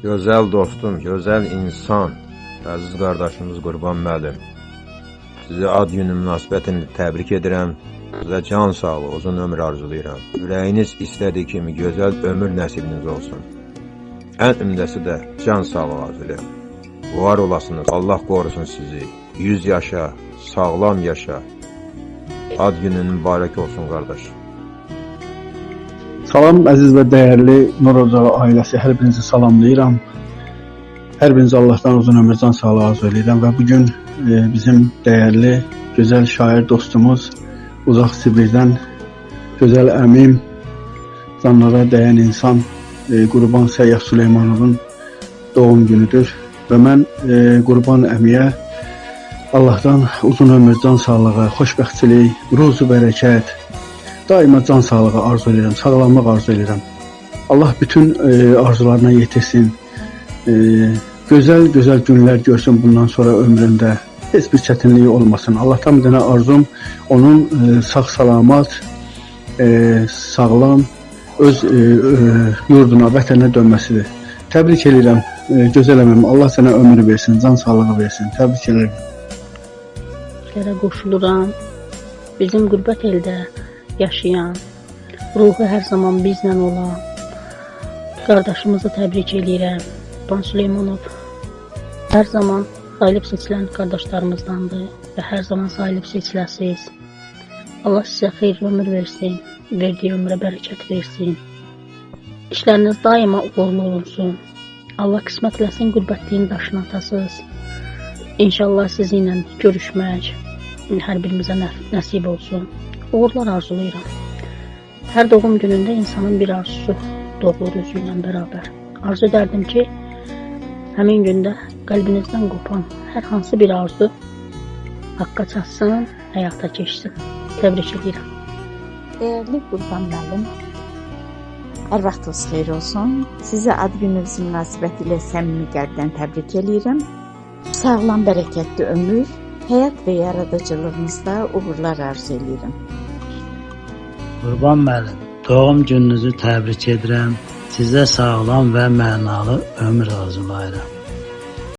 Gözəl dostum, gözəl insan, əziz qardaşımız Qurban müəllim. Sizi ad günü münasibətilə təbrik edirəm. Sizə can sağlığı, uzun ömür arzulayıram. Ürəyiniz istədiyi kimi gözəl ömür nəsibiniz olsun. Ən ümdəsi də can sağlığı arzulayıram. Var olasınız, Allah qorusun sizi. 100 yaşa, sağlam yaşa. Ad günün mübarək olsun qardaş. Salam əziz və dəyərli Nur Ocağı ailəsi, hər birinizi salamlayıram. Hər birinizi Allahdan uzun ömür, can sağlığı arzu edirəm və bugün bizim dəyərli, gözəl şair dostumuz, uzaq Sibirdən gözəl əmim, canlara dəyən insan Qurban Səyyah Süleymanovun doğum günüdür və mən Qurban əmiyə Allahdan uzun ömür, can sağlığı, xoşbəxtçilik, ruzu bərəkət, daima can sağlığı arzu edirəm, sağlamlıq arzu edirəm. Allah bütün arzularına yetirsin, gözəl günlər görsün bundan sonra ömründə, heç bir çətinliyi olmasın. Allahdan bir dənə arzum onun sağ-salamat, sağlam, öz yurduna, vətənə dönməsidir. Təbrik edirəm, gözəl əmim, Allah sənə ömür versin, can sağlığı versin. Təbrik edirəm. Qoşuluram, bizim qürbət eldə yaşayan, ruhu hər zaman bizlə olan qardaşımızı təbrik edirəm. Qurban Süleymanov hər zaman sayılıb seçilən qardaşlarımızdandır və hər zaman sayılıb seçiləsiz. Allah sizə xeyirli ömür versin, verdiyi ömrə bərəkət versin. İşləriniz daima uğurlu olunsun. Allah qismət eləsin, qürbətliyin daşını atasız. İnşallah sizinlə görüşmək hər birimizə nəsib olsun. Uğurlar arzulayıram. Hər doğum günündə insanın bir arzusu doğulur özü ilə bərabər. Arzu edərdim ki, həmin gündə qəlbinizdən qopan hər hansı bir arzu haqqa çatsın, həyata keçsin. Təbrik edirəm. Dəyərli Qurban müəllim, hər vaxtınız xeyir olsun. Sizə ad gününüz münasibətilə səmimi qəlbdən təbrik edirəm. Sağlam, bərəkətli ömür, həyat və yaradıcılığınızda uğurlar arzu edirəm. Qurban müəllim, doğum gününüzü təbrik edirəm. Sizə sağlam və mənalı ömür arzulayıram.